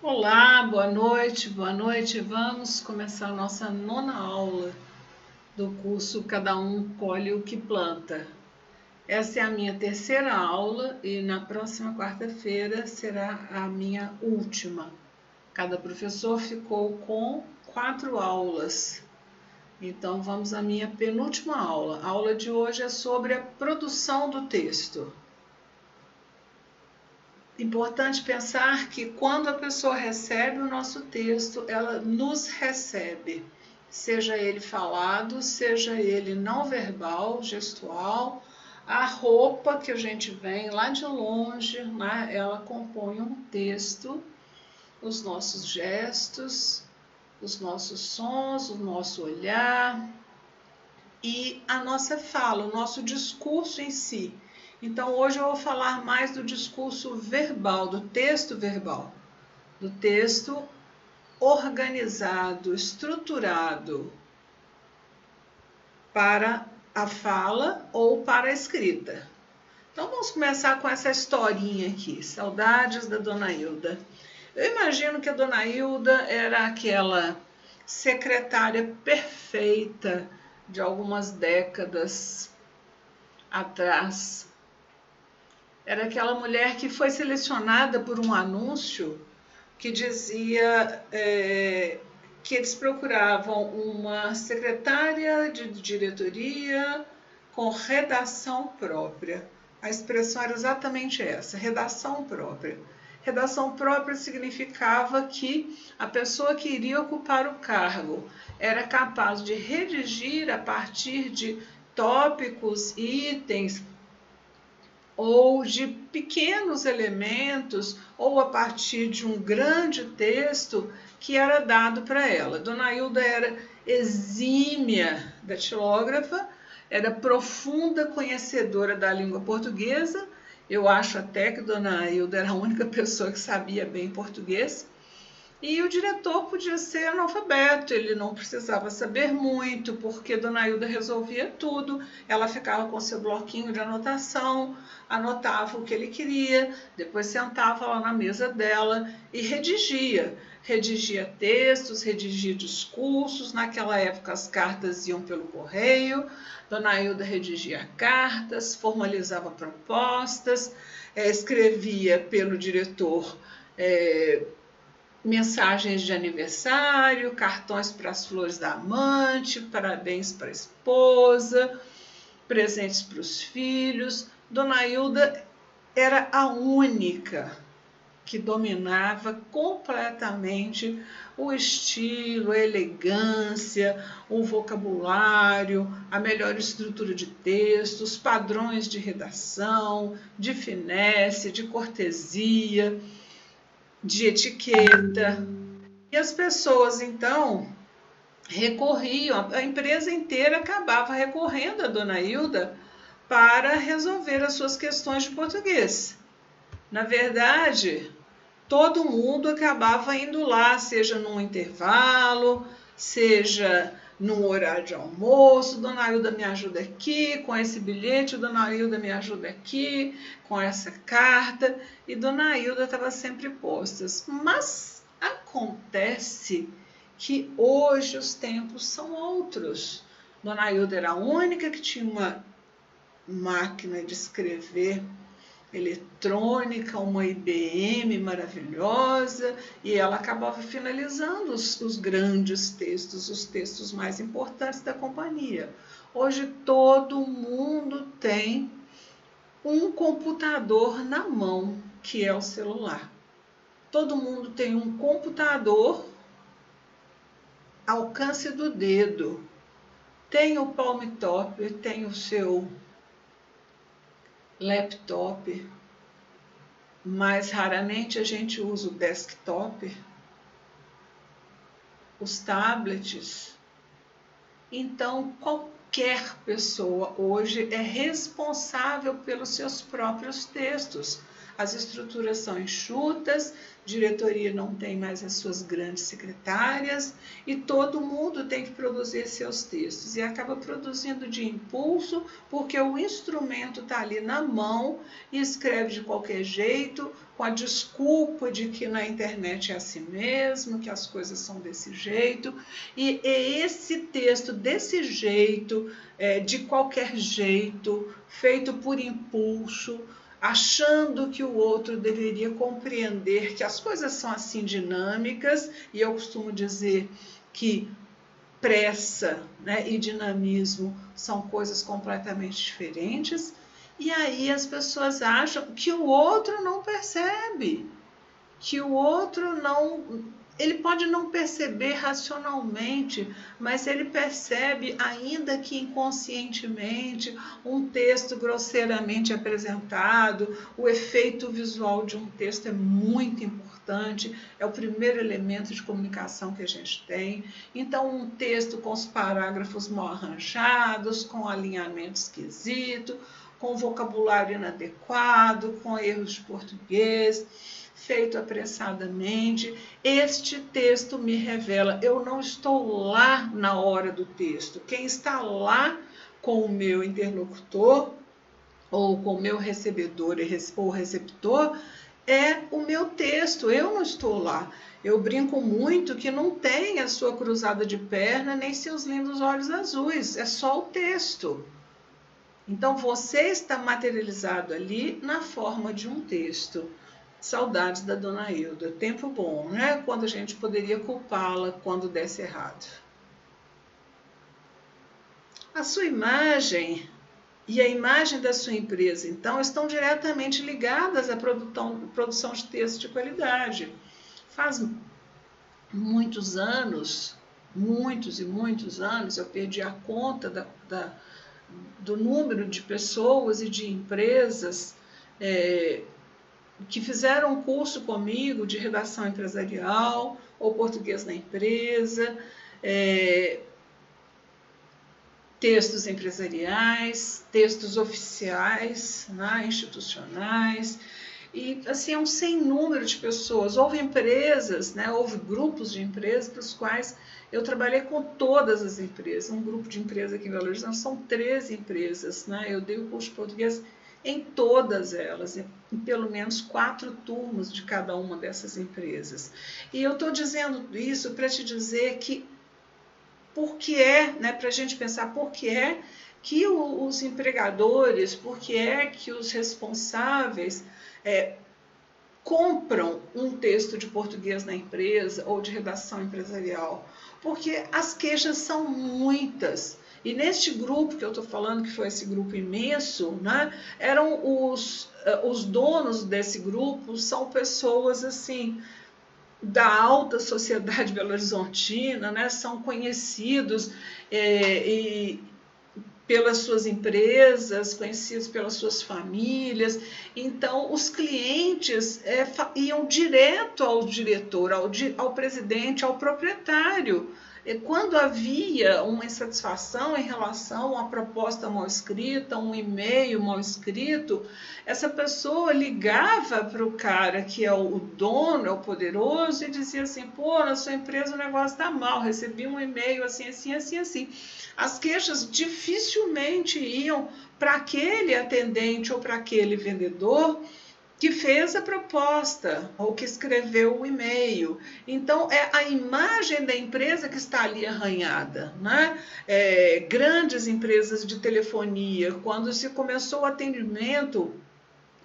Olá, boa noite, boa noite. Vamos começar a nossa nona aula do curso Cada Um Colhe o que Planta. Essa é a minha terceira aula e na próxima quarta-feira será a minha última. Cada professor ficou com 4 aulas. Então vamos à minha penúltima aula. A aula de hoje é sobre a produção do texto. Importante pensar que quando a pessoa recebe o nosso texto, ela nos recebe, seja ele falado, seja ele não verbal, gestual, a roupa que a gente vem lá de longe, né, ela compõe um texto, os nossos gestos, os nossos sons, o nosso olhar e a nossa fala, o nosso discurso em si. Então, hoje eu vou falar mais do discurso verbal, do texto verbal, do texto organizado, estruturado para a fala ou para a escrita. Então, vamos começar com essa historinha aqui, Saudades da Dona Hilda. Eu imagino que a Dona Hilda era aquela secretária perfeita de algumas décadas atrás. Era aquela mulher que foi selecionada por um anúncio que dizia que eles procuravam uma secretária de diretoria com redação própria. A expressão era exatamente essa, redação própria. Redação própria significava que a pessoa que iria ocupar o cargo era capaz de redigir a partir de tópicos, itens, ou de pequenos elementos, ou a partir de um grande texto que era dado para ela. Dona Hilda era exímia datilógrafa, era profunda conhecedora da língua portuguesa. Eu acho até que Dona Hilda era a única pessoa que sabia bem português. E o diretor podia ser analfabeto, ele não precisava saber muito, porque Dona Hilda resolvia tudo. Ela ficava com seu bloquinho de anotação, anotava o que ele queria, depois sentava lá na mesa dela e redigia. Redigia textos, redigia discursos. Naquela época as cartas iam pelo correio. Dona Hilda redigia cartas, formalizava propostas, escrevia pelo diretor mensagens de aniversário, cartões para as flores da amante, parabéns para a esposa, presentes para os filhos. Dona Hilda era a única que dominava completamente o estilo, a elegância, o vocabulário, a melhor estrutura de texto, os padrões de redação, de finesse, de cortesia, de etiqueta. E as pessoas, então, recorriam, a empresa inteira acabava recorrendo a Dona Hilda para resolver as suas questões de português. Na verdade, todo mundo acabava indo lá, seja num intervalo, seja num horário de almoço. Dona Hilda, me ajuda aqui com esse bilhete, Dona Hilda, me ajuda aqui com essa carta. E Dona Hilda estava sempre postas. Mas acontece que hoje os tempos são outros. Dona Hilda era a única que tinha uma máquina de escrever eletrônica, uma IBM maravilhosa, e ela acabava finalizando os grandes textos, os textos mais importantes da companhia. Hoje todo mundo tem um computador na mão, que é o celular. Todo mundo tem um computador ao alcance do dedo. Tem o palm top, tem o seu laptop, mas raramente a gente usa o desktop, os tablets. Então, qualquer pessoa hoje é responsável pelos seus próprios textos. As estruturas são enxutas, diretoria não tem mais as suas grandes secretárias e todo mundo tem que produzir seus textos e acaba produzindo de impulso porque o instrumento está ali na mão e escreve de qualquer jeito, com a desculpa de que na internet é assim mesmo, que as coisas são desse jeito, e esse texto desse jeito, de qualquer jeito, feito por impulso, achando que o outro deveria compreender que as coisas são assim dinâmicas, e eu costumo dizer que pressa, né, e dinamismo são coisas completamente diferentes, e aí as pessoas acham que o outro não percebe, que o outro não... Ele pode não perceber racionalmente, mas ele percebe, ainda que inconscientemente, um texto grosseiramente apresentado. O efeito visual de um texto é muito importante, é o primeiro elemento de comunicação que a gente tem. Então, um texto com os parágrafos mal arranjados, com alinhamento esquisito, com vocabulário inadequado, com erros de português, feito apressadamente, este texto me revela, eu não estou lá na hora do texto. Quem está lá com o meu interlocutor, ou com o meu recebedor ou receptor, é o meu texto, eu não estou lá. Eu brinco muito que não tem a sua cruzada de perna, nem seus lindos olhos azuis, é só o texto. Então, você está materializado ali na forma de um texto. Saudades da Dona Hilda. Tempo bom, né? Quando a gente poderia culpá-la quando desse errado. A sua imagem e a imagem da sua empresa, então, estão diretamente ligadas à produção de texto de qualidade. Faz muitos anos, muitos e muitos anos, eu perdi a conta do número de pessoas e de empresas que fizeram um curso comigo de redação empresarial ou português na empresa, textos empresariais, textos oficiais, né, institucionais, e assim é um sem número de pessoas. Houve empresas, né, houve grupos de empresas para os quais eu trabalhei com todas as empresas. Um grupo de empresas aqui em Belo Horizonte são 13 empresas, né? Eu dei o curso de português em todas elas, em pelo menos 4 turmas de cada uma dessas empresas. E eu estou dizendo isso para te dizer que, por que é, né, para a gente pensar por que é que os empregadores, por que é que os responsáveis compram um texto de português na empresa ou de redação empresarial? Porque as queixas são muitas. E neste grupo que eu estou falando, que foi esse grupo imenso, né, eram os donos desse grupo, são pessoas assim da alta sociedade belo-horizontina, né, são conhecidos pelas suas empresas, conhecidos pelas suas famílias. Então, os clientes iam direto ao diretor, ao presidente, ao proprietário. Quando havia uma insatisfação em relação a uma proposta mal escrita, um e-mail mal escrito, essa pessoa ligava para o cara que é o dono, é o poderoso, e dizia assim: pô, na sua empresa o negócio está mal, recebi um e-mail assim, assim, assim, assim. As queixas dificilmente iam para aquele atendente ou para aquele vendedor que fez a proposta ou que escreveu o e-mail. Então, é a imagem da empresa que está ali arranhada, né? Grandes empresas de telefonia, quando se começou o atendimento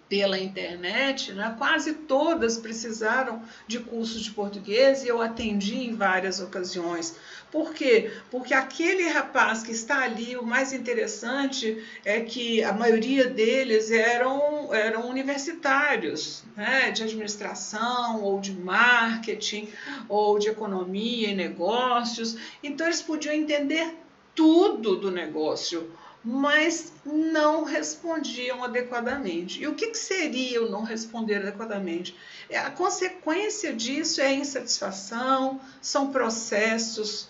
pela internet, né, quase todas precisaram de cursos de português e eu atendi em várias ocasiões. Por quê? Porque aquele rapaz que está ali, o mais interessante é que a maioria deles eram universitários, né, de administração ou de marketing ou de economia e negócios. Então eles podiam entender tudo do negócio, mas não respondiam adequadamente. E o que seria o não responder adequadamente? A consequência disso é a insatisfação, são processos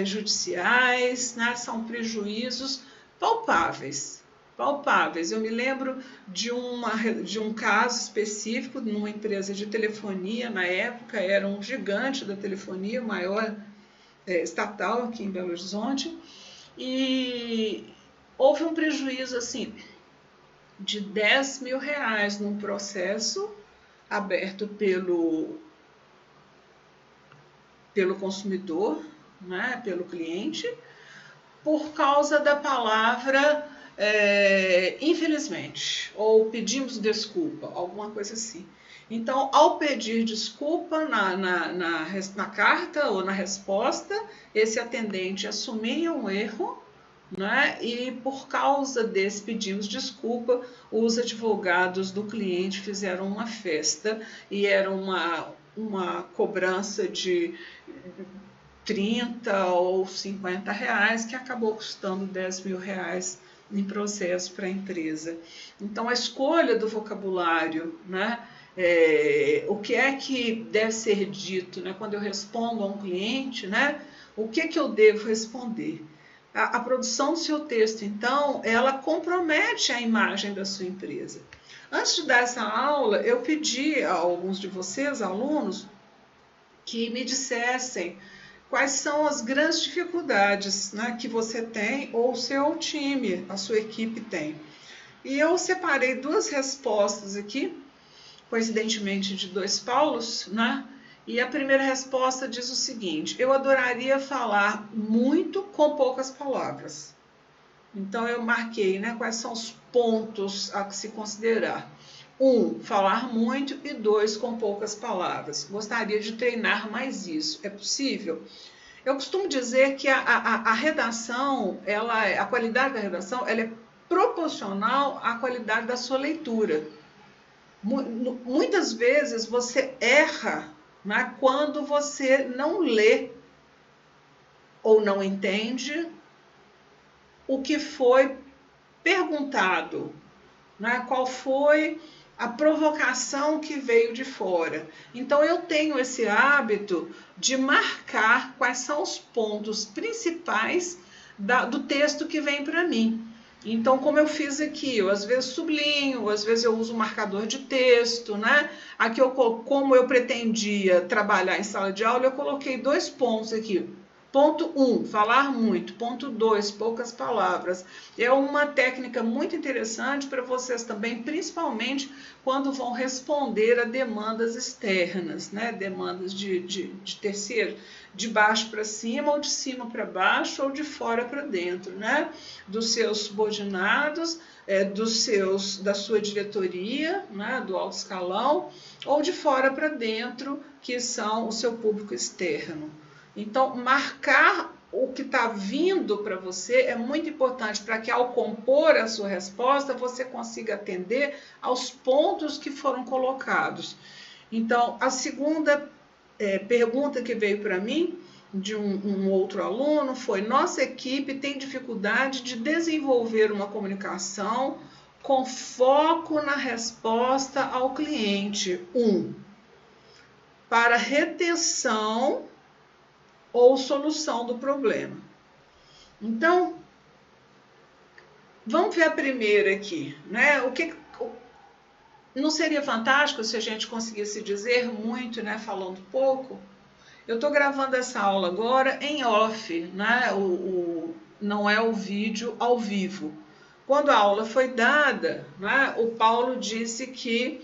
judiciais, né? São prejuízos palpáveis. palpáveis. Eu me lembro de um caso específico numa empresa de telefonia, na época era um gigante da telefonia, o maior estatal aqui em Belo Horizonte, e houve um prejuízo assim de R$ 10.000 num processo aberto pelo consumidor, né, pelo cliente, por causa da palavra infelizmente, ou pedimos desculpa, alguma coisa assim. Então, ao pedir desculpa na carta ou na resposta, esse atendente assumia um erro, né? E por causa desse pedimos desculpa, os advogados do cliente fizeram uma festa e era uma cobrança de 30 ou 50 reais, que acabou custando R$ 10.000 em processo para a empresa. Então, a escolha do vocabulário, né? O que é que deve ser dito, né? Quando eu respondo a um cliente, né? O que eu devo responder? A produção do seu texto, então, ela compromete a imagem da sua empresa. Antes de dar essa aula, eu pedi a alguns de vocês, alunos, que me dissessem quais são as grandes dificuldades, né, que você tem ou o seu time, a sua equipe tem. E eu separei duas respostas aqui, coincidentemente de 2 Paulos, né? E a primeira resposta diz o seguinte: eu adoraria falar muito com poucas palavras. Então eu marquei, né, quais são os pontos a se considerar. 1, falar muito, e 2, com poucas palavras. Gostaria de treinar mais isso. É possível? Eu costumo dizer que a redação, a qualidade da redação, ela é proporcional à qualidade da sua leitura. Muitas vezes você erra, né, quando você não lê ou não entende o que foi perguntado, né, qual foi a provocação que veio de fora. Então, eu tenho esse hábito de marcar quais são os pontos principais do texto que vem para mim. Então, como eu fiz aqui, eu às vezes sublinho, às vezes eu uso um marcador de texto, né? Aqui, como eu pretendia trabalhar em sala de aula, eu coloquei 2 pontos aqui. Ponto 1, falar muito. Ponto 2, poucas palavras. É uma técnica muito interessante para vocês também, principalmente quando vão responder a demandas externas, né? Demandas de terceiro, de baixo para cima, ou de cima para baixo, ou de fora para dentro, né? Dos seus subordinados, da sua diretoria, né? Do alto escalão, ou de fora para dentro, que são o seu público externo. Então, marcar o que está vindo para você é muito importante para que, ao compor a sua resposta, você consiga atender aos pontos que foram colocados. Então, a segunda pergunta que veio para mim, de um outro aluno, foi: nossa equipe tem dificuldade de desenvolver uma comunicação com foco na resposta ao cliente. 1, para retenção ou solução do problema. Então, vamos ver a primeira aqui, né? Não seria fantástico se a gente conseguisse dizer muito, né, falando pouco? Eu estou gravando essa aula agora em off, né? Não é o vídeo ao vivo. Quando a aula foi dada, né, o Paulo disse que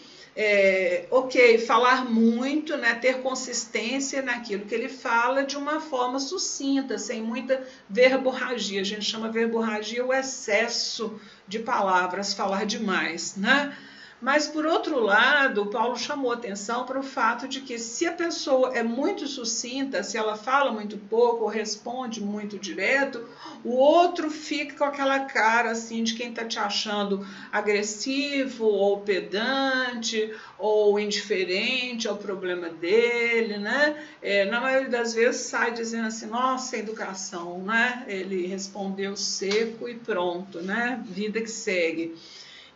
ok, falar muito, né, ter consistência naquilo que ele fala de uma forma sucinta, sem muita verborragia. A gente chama verborragia o excesso de palavras, falar demais, né? Mas, por outro lado, o Paulo chamou atenção para o fato de que, se a pessoa é muito sucinta, se ela fala muito pouco ou responde muito direto, o outro fica com aquela cara assim de quem está te achando agressivo ou pedante ou indiferente ao problema dele, né? Na maioria das vezes sai dizendo assim: nossa, educação, né? Ele respondeu seco e pronto, né? Vida que segue.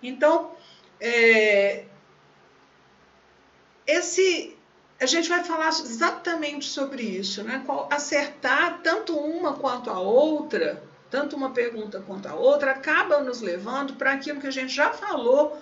Então, a gente vai falar exatamente sobre isso, né? Acertar tanto uma quanto a outra, tanto uma pergunta quanto a outra, acaba nos levando para aquilo que a gente já falou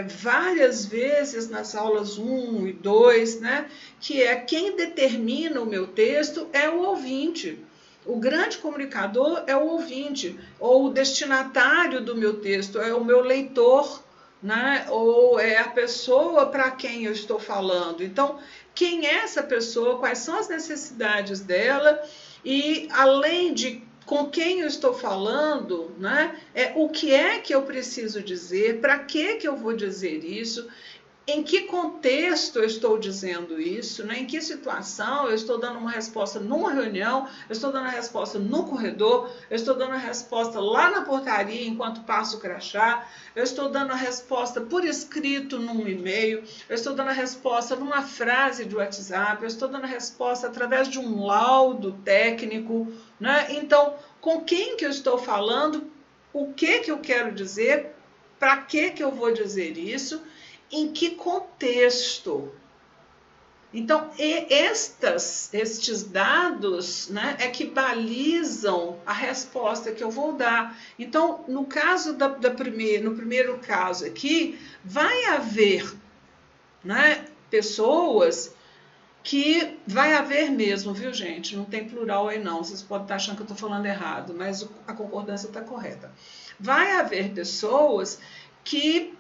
várias vezes nas aulas 1 e 2, né? Que é quem determina o meu texto é o ouvinte. O grande comunicador é o ouvinte, ou o destinatário do meu texto, é o meu leitor, né? Ou é a pessoa para quem eu estou falando. Então, quem é essa pessoa, quais são as necessidades dela e, além de com quem eu estou falando, né? O que é que eu preciso dizer, para que eu vou dizer isso, em que contexto eu estou dizendo isso, né? Em que situação eu estou dando uma resposta numa reunião, eu estou dando a resposta no corredor, eu estou dando a resposta lá na portaria enquanto passo o crachá, eu estou dando a resposta por escrito num e-mail, eu estou dando a resposta numa frase de WhatsApp, eu estou dando a resposta através de um laudo técnico, né? Então, com quem que eu estou falando, o que eu quero dizer, para que eu vou dizer isso, em que contexto? Então, estes dados, né, é que balizam a resposta que eu vou dar. Então, no caso no primeiro caso aqui, vai haver, né, pessoas que vai haver mesmo, viu, gente? Não tem plural aí não, vocês podem estar achando que eu estou falando errado, mas a concordância está correta. Vai haver pessoas que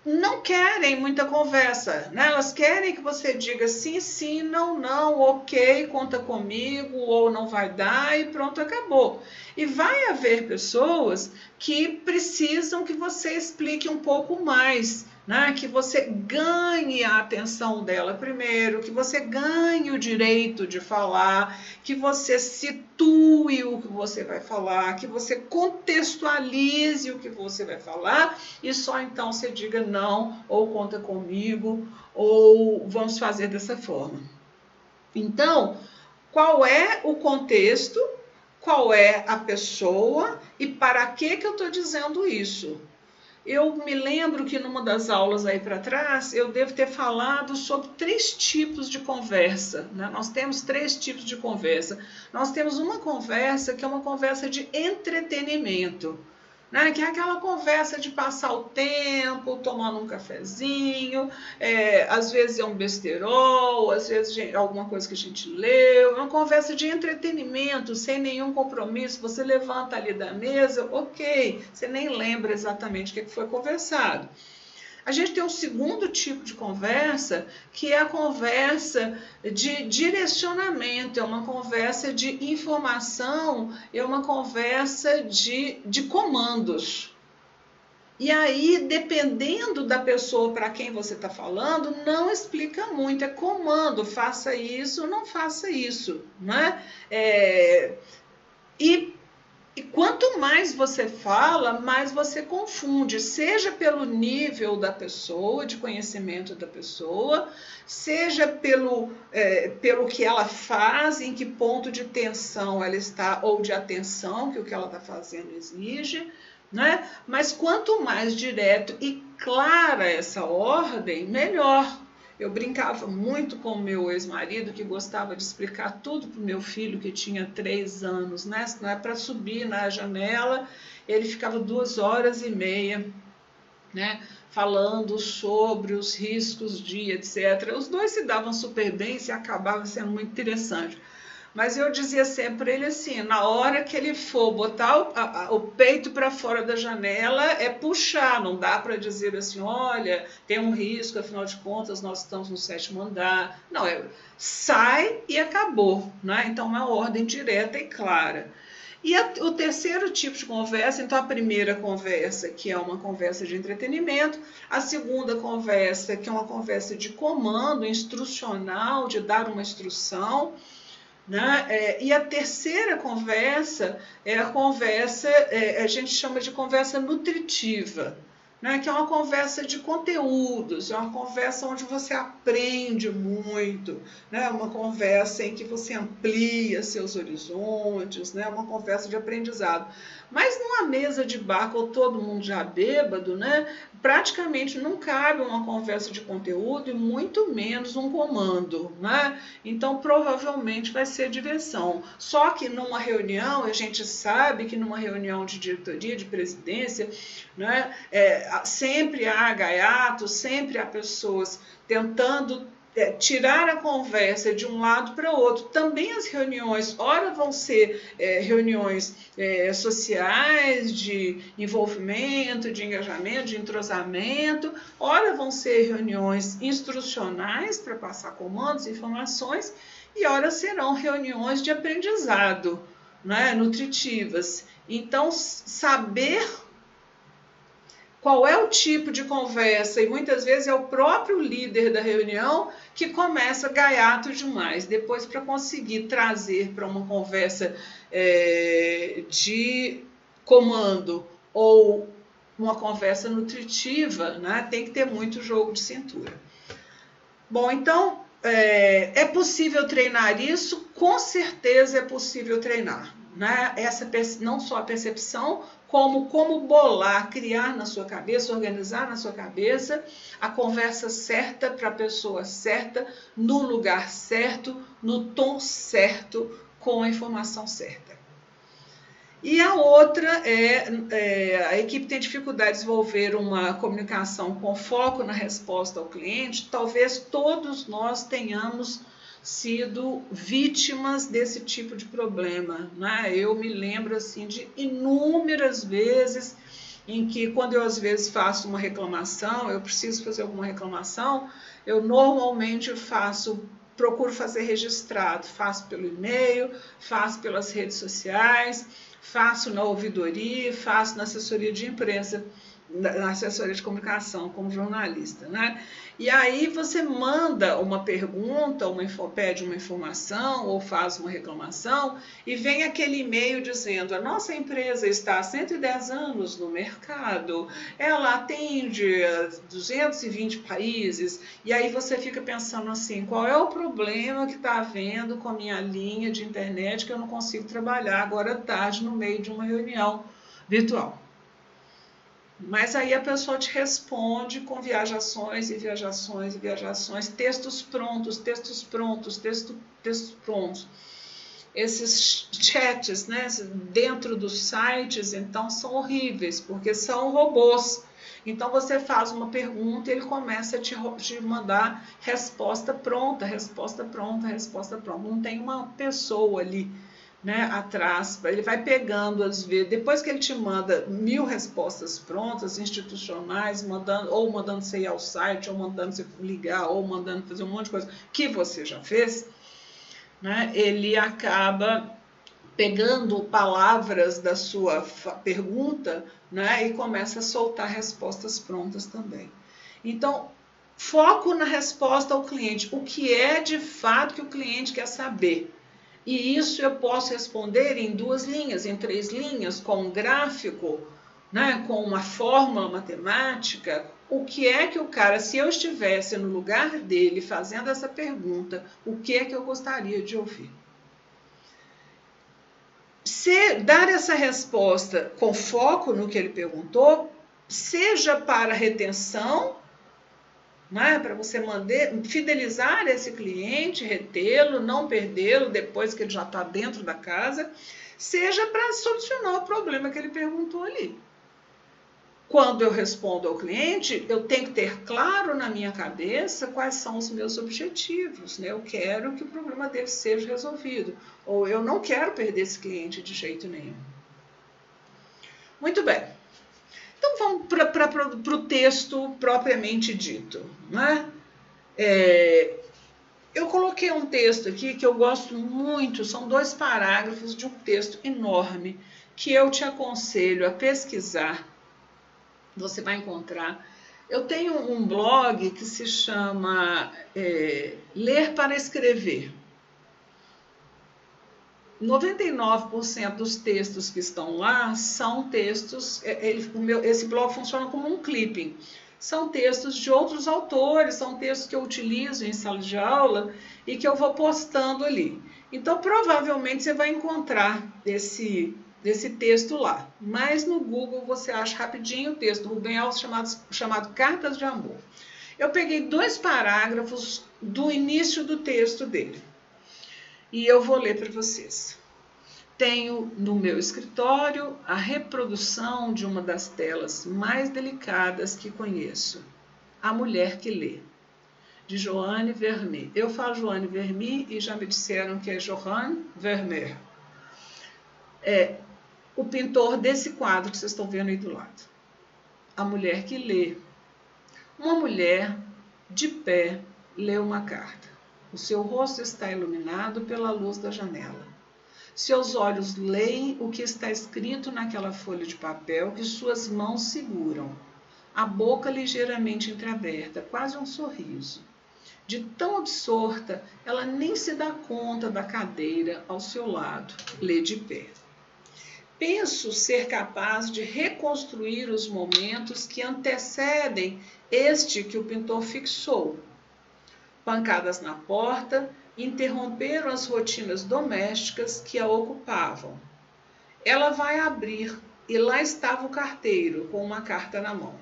não querem muita conversa, né? Elas querem que você diga sim, sim, não, não, ok, conta comigo, ou não vai dar e pronto, acabou. E vai haver pessoas que precisam que você explique um pouco mais, né? Que você ganhe a atenção dela primeiro, que você ganhe o direito de falar, que você situe o que você vai falar, que você contextualize o que você vai falar e só então você diga não, ou conta comigo, ou vamos fazer dessa forma. Então, qual é o contexto, qual é a pessoa e para que eu estou dizendo isso? Eu me lembro que numa das aulas aí para trás, eu devo ter falado sobre 3 tipos de conversa, né? Nós temos 3 tipos de conversa. Nós temos uma conversa que é uma conversa de entretenimento, né? Que é aquela conversa de passar o tempo, tomando um cafezinho, às vezes é um besterol, às vezes é alguma coisa que a gente leu, é uma conversa de entretenimento, sem nenhum compromisso, você levanta ali da mesa, ok, você nem lembra exatamente o que foi conversado. A gente tem um segundo tipo de conversa, que é a conversa de direcionamento, é uma conversa de informação, é uma conversa de comandos. E aí, dependendo da pessoa para quem você está falando, não explica muito, é comando, faça isso, não faça isso, né? E quanto mais você fala, mais você confunde, seja pelo nível da pessoa, de conhecimento da pessoa, seja pelo que ela faz, em que ponto de tensão ela está, ou de atenção que o que ela está fazendo exige, né? Mas quanto mais direto e clara essa ordem, melhor. Eu brincava muito com o meu ex-marido, que gostava de explicar tudo para o meu filho, que tinha 3 anos, né? Se não é para subir na janela, ele ficava 2h30, né? Falando sobre os riscos de etc. Os dois se davam super bem, se acabava sendo muito interessante. Mas eu dizia sempre para ele assim, na hora que ele for botar o peito para fora da janela, é puxar, não dá para dizer assim, olha, tem um risco, afinal de contas, nós estamos no 7º andar. Não, sai e acabou, né? Então, uma ordem direta e clara. E o terceiro tipo de conversa, então a primeira conversa, que é uma conversa de entretenimento, a segunda conversa, que é uma conversa de comando, instrucional, de dar uma instrução, né? E a terceira conversa é a conversa, a gente chama de conversa nutritiva, né? Que é uma conversa de conteúdos, é uma conversa onde você aprende muito, né? Uma conversa em que você amplia seus horizontes, né? Uma conversa de aprendizado. Mas numa mesa de bar com todo mundo já bêbado, né, praticamente não cabe uma conversa de conteúdo e muito menos um comando, né? Então provavelmente vai ser diversão. Só que numa reunião, a gente sabe que numa reunião de diretoria, de presidência, né, sempre há gaiatos, sempre há pessoas tentando tirar a conversa de um lado para o outro. Também as reuniões, ora vão ser reuniões sociais, de envolvimento, de engajamento, de entrosamento, ora vão ser reuniões instrucionais para passar comandos, informações, e ora serão reuniões de aprendizado, né, nutritivas. Então, saber qual é o tipo de conversa, e muitas vezes é o próprio líder da reunião que começa gaiato demais. Depois, para conseguir trazer para uma conversa de comando ou uma conversa nutritiva, né, tem que ter muito jogo de cintura. Bom, então, é possível treinar isso? Com certeza é possível treinar, né? Não só a percepção, como bolar, criar na sua cabeça, organizar na sua cabeça a conversa certa para a pessoa certa, no lugar certo, no tom certo, com a informação certa. E a outra a equipe tem dificuldade de desenvolver uma comunicação com foco na resposta ao cliente. Talvez todos nós tenhamos sido vítimas desse tipo de problema, né? Eu me lembro assim de inúmeras vezes em que, quando eu às vezes faço uma reclamação, eu preciso fazer alguma reclamação, eu normalmente procuro fazer registrado, faço pelo e-mail, faço pelas redes sociais, faço na ouvidoria, faço na assessoria de imprensa, na assessoria de comunicação como jornalista, né? E aí você manda uma pergunta, pede uma informação ou faz uma reclamação e vem aquele e-mail dizendo: a nossa empresa está há 110 anos no mercado, ela atende 220 países, e aí você fica pensando assim, qual é o problema que está havendo com a minha linha de internet que eu não consigo trabalhar agora à tarde no meio de uma reunião virtual? Mas aí a pessoa te responde com viajações e viajações e viajações, textos prontos. Esses chats, né, dentro dos sites, então, são horríveis, porque são robôs. Então você faz uma pergunta e ele começa a te mandar resposta pronta. Não tem uma pessoa ali, né, atrás, ele vai pegando às vezes, depois que ele te manda 1000 respostas prontas, institucionais, mandando você ir ao site, ou mandando você ligar, ou mandando fazer um monte de coisa que você já fez, né, ele acaba pegando palavras da sua pergunta, né, e começa a soltar respostas prontas também. Então, foco na resposta ao cliente, o que é de fato que o cliente quer saber. E isso eu posso responder em 2 linhas, em 3 linhas, com um gráfico, né, com uma fórmula matemática. O que é que o cara, se eu estivesse no lugar dele fazendo essa pergunta, o que é que eu gostaria de ouvir? Se dar essa resposta com foco no que ele perguntou, seja para retenção, né, para você fidelizar esse cliente, retê-lo, não perdê-lo depois que ele já está dentro da casa, seja para solucionar o problema que ele perguntou ali. Quando eu respondo ao cliente, eu tenho que ter claro na minha cabeça quais são os meus objetivos, né? Eu quero que o problema dele seja resolvido, ou eu não quero perder esse cliente de jeito nenhum. Muito bem. Então vamos para o texto propriamente dito, né? Eu coloquei um texto aqui que eu gosto muito, são 2 parágrafos de um texto enorme que eu te aconselho a pesquisar. Você vai encontrar. Eu tenho um blog que se chama Ler para Escrever. 99% dos textos que estão lá são textos, esse blog funciona como um clipping, são textos de outros autores, são textos que eu utilizo em sala de aula e que eu vou postando ali. Então, provavelmente, você vai encontrar esse desse texto lá. Mas no Google você acha rapidinho o texto do Rubem Alves chamado Cartas de Amor. Eu peguei 2 parágrafos do início do texto dele. E eu vou ler para vocês. Tenho no meu escritório a reprodução de uma das telas mais delicadas que conheço, A Mulher que Lê, de Joanne Vermeer. Eu falo Joanne Vermeer e já me disseram que é Johanne Vermeer. É o pintor desse quadro que vocês estão vendo aí do lado. A Mulher que Lê. Uma mulher, de pé, lê uma carta. O seu rosto está iluminado pela luz da janela. Seus olhos leem o que está escrito naquela folha de papel que suas mãos seguram. A boca ligeiramente entreaberta, quase um sorriso. De tão absorta, ela nem se dá conta da cadeira ao seu lado. Lê de pé. Penso ser capaz de reconstruir os momentos que antecedem este que o pintor fixou. Pancadas na porta interromperam as rotinas domésticas que a ocupavam. Ela vai abrir e lá estava o carteiro com uma carta na mão.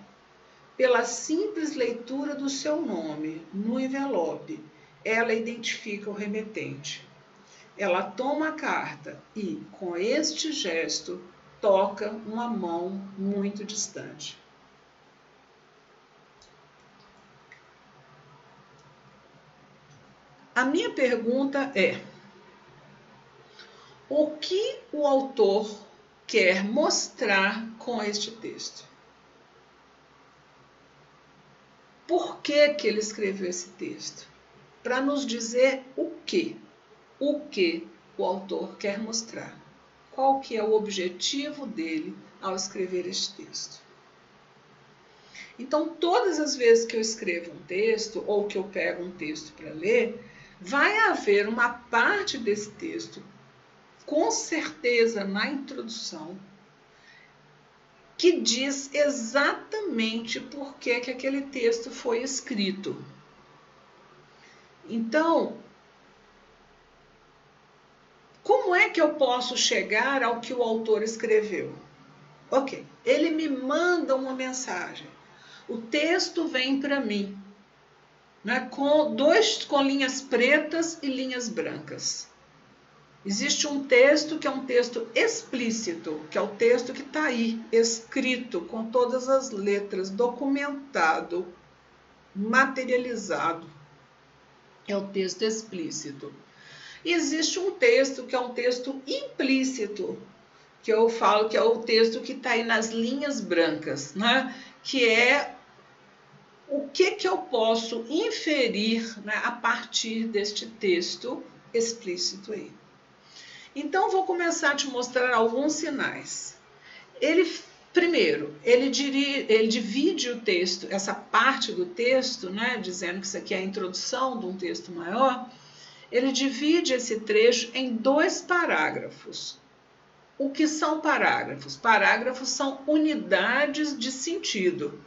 Pela simples leitura do seu nome no envelope, ela identifica o remetente. Ela toma a carta e, com este gesto, toca uma mão muito distante. A minha pergunta é: o que o autor quer mostrar com este texto? Por que ele escreveu esse texto? Para nos dizer o que o autor quer mostrar. Qual que é o objetivo dele ao escrever este texto? Então, todas as vezes que eu escrevo um texto ou que eu pego um texto para ler, vai haver uma parte desse texto, com certeza na introdução, que diz exatamente por que aquele texto foi escrito. Então, como é que eu posso chegar ao que o autor escreveu? Ok, ele me manda uma mensagem. O texto vem para mim, né, com linhas pretas e linhas brancas. Existe um texto que é um texto explícito, que é o texto que está aí, escrito com todas as letras, documentado, materializado. É o texto explícito. E existe um texto que é um texto implícito, que eu falo que é o texto que está aí nas linhas brancas, né? Que é o que eu posso inferir, né, a partir deste texto explícito aí. Então, vou começar a te mostrar alguns sinais. Primeiro, ele divide o texto, essa parte do texto, né, dizendo que isso aqui é a introdução de um texto maior, ele divide esse trecho em 2 parágrafos. O que são parágrafos? Parágrafos são unidades de sentido.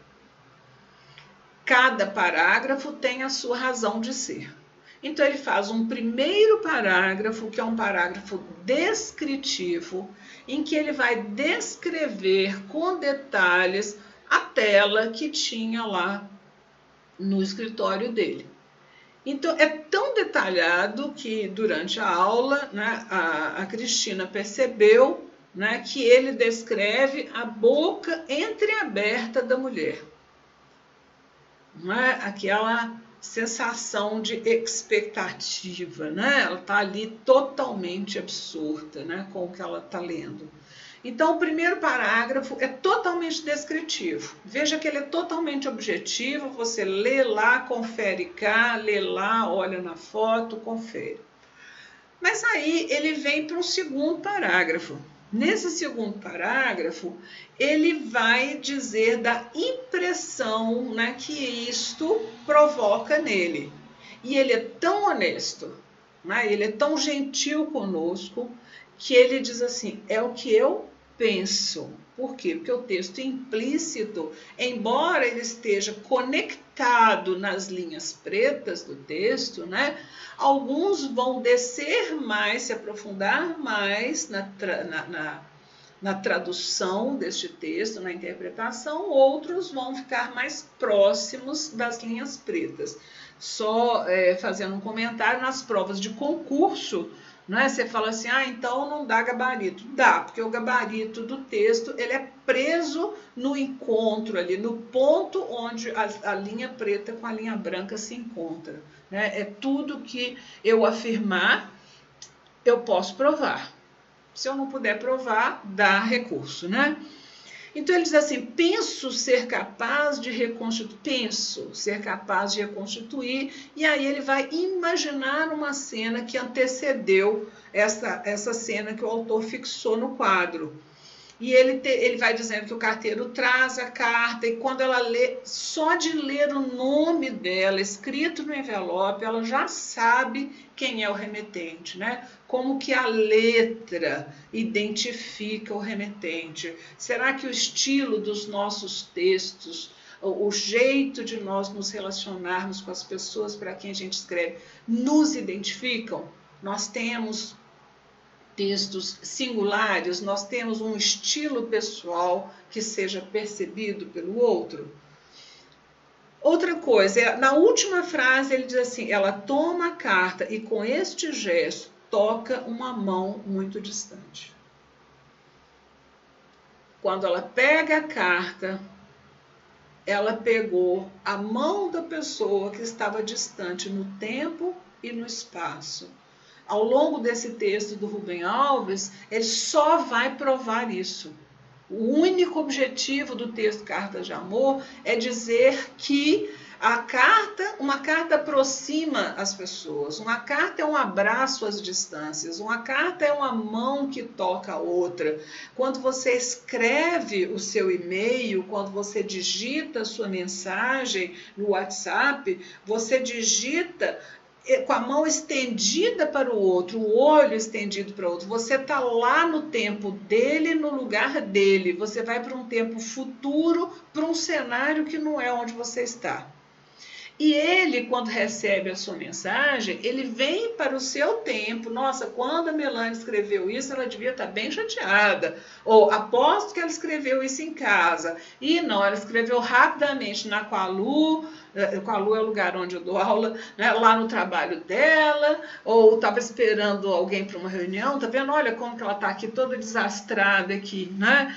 Cada parágrafo tem a sua razão de ser. Então, ele faz um primeiro parágrafo, que é um parágrafo descritivo, em que ele vai descrever com detalhes a tela que tinha lá no escritório dele. Então, é tão detalhado que, durante a aula, né, a Cristina percebeu, né, que ele descreve a boca entreaberta da mulher. Não é? Aquela sensação de expectativa, né? Ela está ali totalmente absorta, né, com o que ela está lendo. Então, o primeiro parágrafo é totalmente descritivo. Veja que ele é totalmente objetivo, você lê lá, confere cá, lê lá, olha na foto, confere. Mas aí ele vem para um segundo parágrafo. Nesse segundo parágrafo, ele vai dizer da impressão, né, que isto provoca nele. E ele é tão honesto, né, ele é tão gentil conosco, que ele diz assim: é o que eu penso. Por quê? Porque o texto implícito, embora ele esteja conectado nas linhas pretas do texto, né, alguns vão descer mais, se aprofundar mais na tradução deste texto, na interpretação, outros vão ficar mais próximos das linhas pretas. Só fazendo um comentário, nas provas de concurso, né, você fala assim, então não dá gabarito. Dá, porque o gabarito do texto ele é preso no encontro ali, no ponto onde a linha preta com a linha branca se encontra. Né? É tudo que eu afirmar, eu posso provar. Se eu não puder provar, dá recurso, né? Então ele diz assim, penso ser capaz de reconstituir, e aí ele vai imaginar uma cena que antecedeu essa cena que o autor fixou no quadro. E ele vai dizendo que o carteiro traz a carta, e quando ela lê, só de ler o nome dela escrito no envelope, ela já sabe quem é o remetente, né? Como que a letra identifica o remetente? Será que o estilo dos nossos textos, o jeito de nós nos relacionarmos com as pessoas para quem a gente escreve, nos identificam? Nós temos textos singulares, nós temos um estilo pessoal que seja percebido pelo outro. Outra coisa, na última frase ele diz assim, ela toma a carta e com este gesto toca uma mão muito distante. Quando ela pega a carta, ela pegou a mão da pessoa que estava distante no tempo e no espaço. Ao longo desse texto do Rubem Alves, ele só vai provar isso. O único objetivo do texto Cartas de Amor é dizer que uma carta aproxima as pessoas, uma carta é um abraço às distâncias, uma carta é uma mão que toca a outra. Quando você escreve o seu e-mail, quando você digita a sua mensagem no WhatsApp, você digita com a mão estendida para o outro, o olho estendido para o outro. Você está lá no tempo dele, no lugar dele. Você vai para um tempo futuro, para um cenário que não é onde você está. E ele, quando recebe a sua mensagem, ele vem para o seu tempo. Nossa, quando a Melanie escreveu isso, ela devia estar bem chateada. Ou aposto que ela escreveu isso em casa. E não, ela escreveu rapidamente na Qualu. Qualu é o lugar onde eu dou aula, né, lá no trabalho dela, ou estava esperando alguém para uma reunião, tá vendo? Olha como que ela está aqui toda desastrada aqui, né?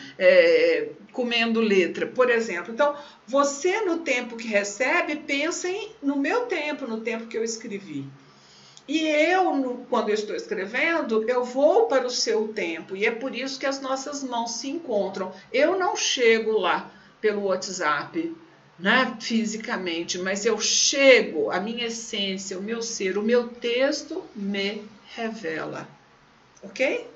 Comendo letra, por exemplo. Então, você no tempo que recebe, pensa no meu tempo, no tempo que eu escrevi. E eu, quando eu estou escrevendo, eu vou para o seu tempo, e é por isso que as nossas mãos se encontram. Eu não chego lá pelo WhatsApp, né, fisicamente, mas eu chego, a minha essência, o meu ser, o meu texto me revela, ok?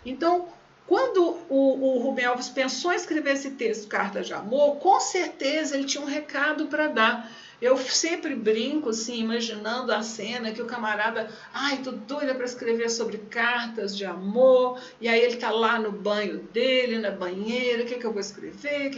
Então, quando o Rubem Alves pensou em escrever esse texto, Cartas de Amor, com certeza ele tinha um recado para dar. Eu sempre brinco, assim, imaginando a cena que o camarada, tô doida para escrever sobre cartas de amor, e aí ele tá lá no banho dele, na banheira, o que eu vou escrever, o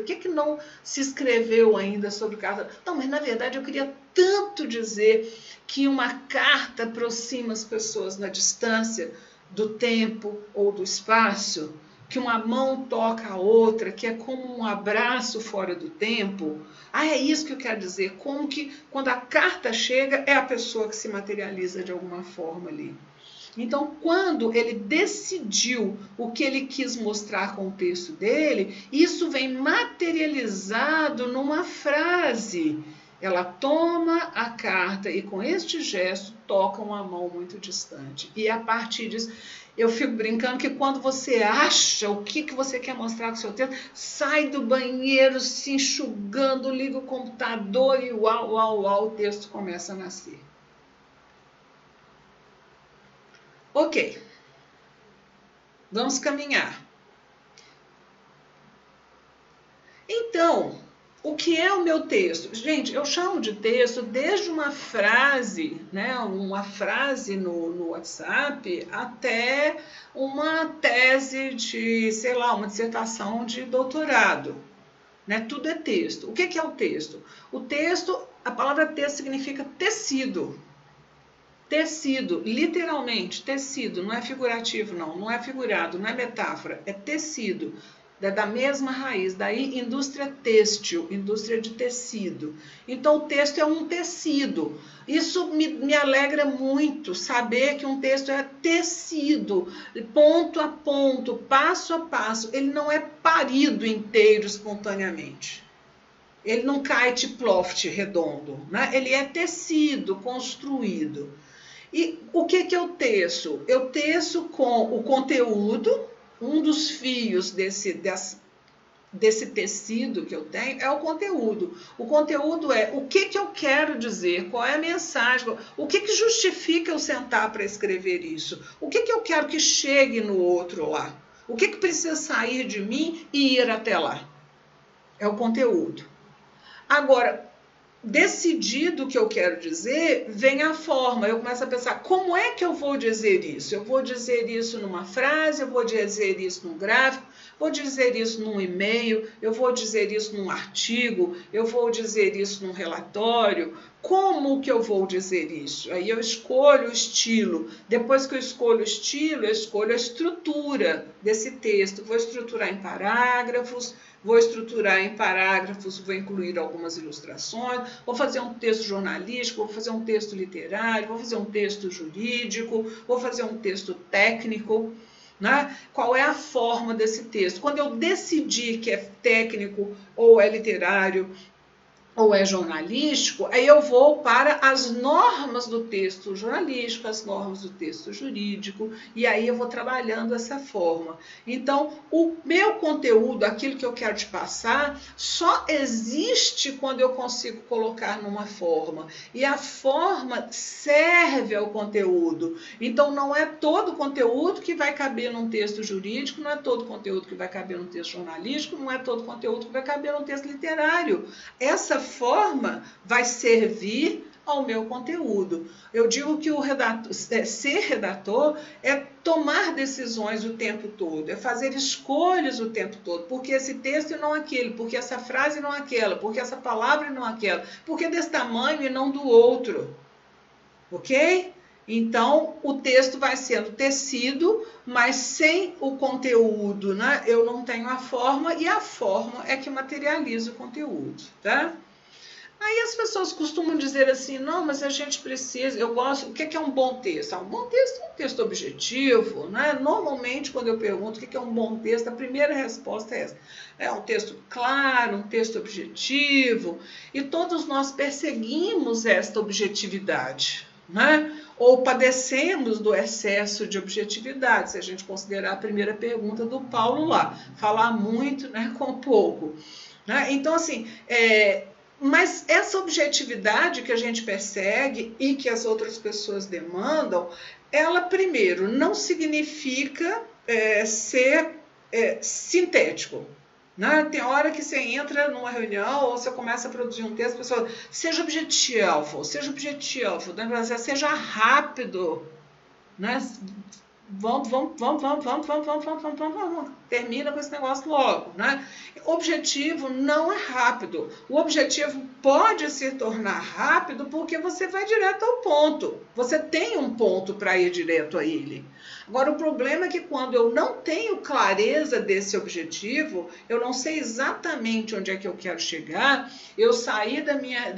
que não se escreveu ainda sobre cartas? Não, mas na verdade eu queria tanto dizer que uma carta aproxima as pessoas na distância do tempo ou do espaço, que uma mão toca a outra, que é como um abraço fora do tempo. É isso que eu quero dizer, como que quando a carta chega, é a pessoa que se materializa de alguma forma ali. Então, quando ele decidiu o que ele quis mostrar com o texto dele, isso vem materializado numa frase. Ela toma a carta e com este gesto toca uma mão muito distante. E a partir disso, eu fico brincando que quando você acha o que você quer mostrar com o seu texto, sai do banheiro se enxugando, liga o computador e uau, o texto começa a nascer. Ok, vamos caminhar. Então, o que é o meu texto? Gente, eu chamo de texto desde uma frase, né, uma frase no WhatsApp, até uma tese de, sei lá, uma dissertação de doutorado. Né? Tudo é texto. O que é o texto? O texto, a palavra texto significa tecido. Tecido, literalmente, tecido, não é figurativo não, não é figurado, não é metáfora, é tecido, da mesma raiz, daí indústria têxtil, indústria de tecido. Então o texto é um tecido, isso me alegra muito, saber que um texto é tecido, ponto a ponto, passo a passo, ele não é parido inteiro espontaneamente. Ele não cai de ploft redondo, né? Ele é tecido, construído. E o que eu teço? Eu teço com o conteúdo, um dos fios desse tecido que eu tenho é o conteúdo. O conteúdo é o que eu quero dizer, qual é a mensagem, o que justifica eu sentar para escrever isso, o que eu quero que chegue no outro lá, o que precisa sair de mim e ir até lá. É o conteúdo. Agora, decidido o que eu quero dizer, vem a forma. Eu começo a pensar, como é que eu vou dizer isso? Eu vou dizer isso numa frase, eu vou dizer isso num gráfico, vou dizer isso num e-mail, eu vou dizer isso num artigo, eu vou dizer isso num relatório. Como que eu vou dizer isso? Aí eu escolho o estilo. Depois que eu escolho o estilo, eu escolho a estrutura desse texto. Vou estruturar em parágrafos, vou incluir algumas ilustrações, vou fazer um texto jornalístico, vou fazer um texto literário, vou fazer um texto jurídico, vou fazer um texto técnico, né? Qual é a forma desse texto? Quando eu decidir que é técnico ou é literário, ou é jornalístico, aí eu vou para as normas do texto jornalístico, as normas do texto jurídico, e aí eu vou trabalhando essa forma. Então, o meu conteúdo, aquilo que eu quero te passar, só existe quando eu consigo colocar numa forma. E a forma serve ao conteúdo. Então, não é todo conteúdo que vai caber num texto jurídico, não é todo conteúdo que vai caber num texto jornalístico, não é todo conteúdo que vai caber num texto literário. Essa forma vai servir ao meu conteúdo. Eu digo que ser redator é tomar decisões o tempo todo, é fazer escolhas o tempo todo, porque esse texto e não aquele, porque essa frase e não aquela, porque essa palavra e não aquela, porque desse tamanho e não do outro, ok? Então, o texto vai sendo tecido, mas sem o conteúdo, né? Eu não tenho a forma, e a forma é que materializa o conteúdo, tá? Aí as pessoas costumam dizer assim, não, mas a gente precisa, eu gosto, o que é um bom texto? Um bom texto é um texto objetivo, né? Normalmente, quando eu pergunto o que é um bom texto, a primeira resposta é essa. É um texto claro, um texto objetivo, e todos nós perseguimos esta objetividade, né? Ou padecemos do excesso de objetividade, se a gente considerar a primeira pergunta do Paulo lá, falar muito, né, com pouco. Né? Então, assim, mas essa objetividade que a gente persegue e que as outras pessoas demandam, ela, primeiro, não significa ser sintético. Né? Tem hora que você entra numa reunião ou você começa a produzir um texto, a pessoa seja objetivo, né? Seja rápido, né? Vamos, termina com esse negócio logo, né? O objetivo não é rápido. O objetivo pode se tornar rápido porque você vai direto ao ponto. Você tem um ponto para ir direto a ele. Agora, o problema é que quando eu não tenho clareza desse objetivo, eu não sei exatamente onde é que eu quero chegar, eu saí da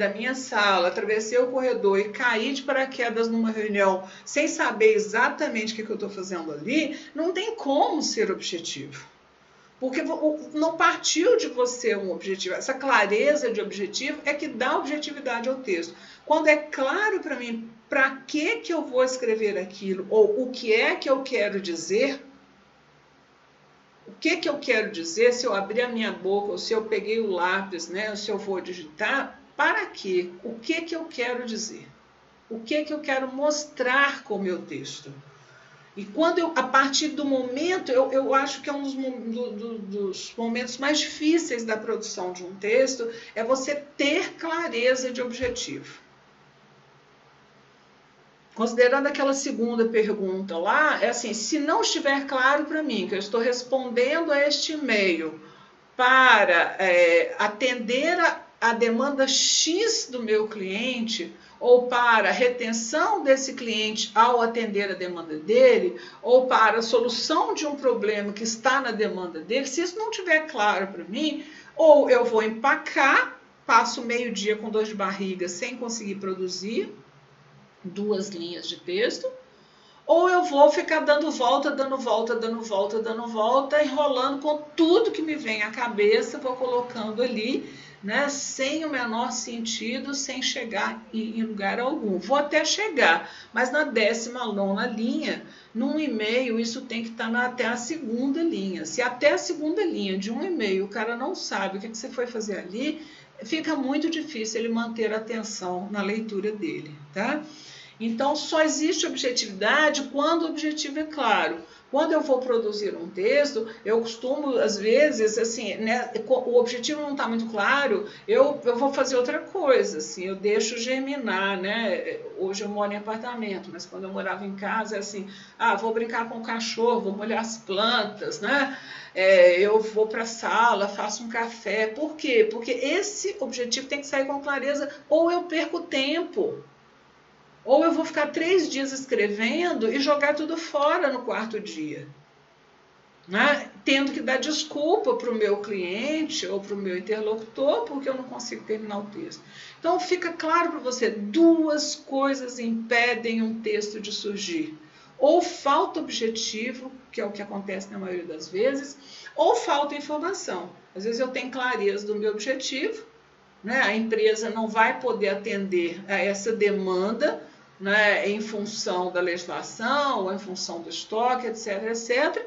minha sala, atravessei o corredor e caí de paraquedas numa reunião sem saber exatamente o que eu estou fazendo ali, não tem como ser objetivo. Porque não partiu de você um objetivo. Essa clareza de objetivo é que dá objetividade ao texto. Quando é claro para mim para que eu vou escrever aquilo, ou o que é que eu quero dizer, o que eu quero dizer, se eu abrir a minha boca, ou se eu peguei o lápis, né, ou se eu vou digitar, para quê? O que eu quero dizer? O que eu quero mostrar com o meu texto? E quando a partir do momento, eu acho que é um dos momentos mais difíceis da produção de um texto, é você ter clareza de objetivo. Considerando aquela segunda pergunta lá, é assim, se não estiver claro para mim que eu estou respondendo a este e-mail para atender a demanda X do meu cliente, ou para a retenção desse cliente ao atender a demanda dele, ou para a solução de um problema que está na demanda dele, se isso não estiver claro para mim, ou eu vou empacar, passo meio-dia com dor de barriga sem conseguir produzir 2 linhas de texto, ou eu vou ficar dando volta, enrolando com tudo que me vem à cabeça, vou colocando ali, né, sem o menor sentido, sem chegar em lugar algum. Vou até chegar, mas na 19ª linha, num e-mail, isso tem que estar até a 2ª linha. Se até a 2ª linha de um e-mail o cara não sabe o que você foi fazer ali, fica muito difícil ele manter a atenção na leitura dele, tá? Então, só existe objetividade quando o objetivo é claro. Quando eu vou produzir um texto, eu costumo, às vezes, assim, né, o objetivo não está muito claro, eu vou fazer outra coisa, assim, eu deixo germinar, né? Hoje eu moro em apartamento, mas quando eu morava em casa, é assim, vou brincar com o cachorro, vou molhar as plantas, né? Eu vou para a sala, faço um café. Por quê? Porque esse objetivo tem que sair com clareza, ou eu perco tempo. Ou eu vou ficar 3 dias escrevendo e jogar tudo fora no 4º dia, né? Tendo que dar desculpa para o meu cliente ou para o meu interlocutor porque eu não consigo terminar o texto. Então, fica claro para você, 2 coisas impedem um texto de surgir. Ou falta objetivo, que é o que acontece na maioria das vezes, ou falta informação. Às vezes eu tenho clareza do meu objetivo, né? A empresa não vai poder atender a essa demanda, né, em função da legislação, ou em função do estoque, etc, etc.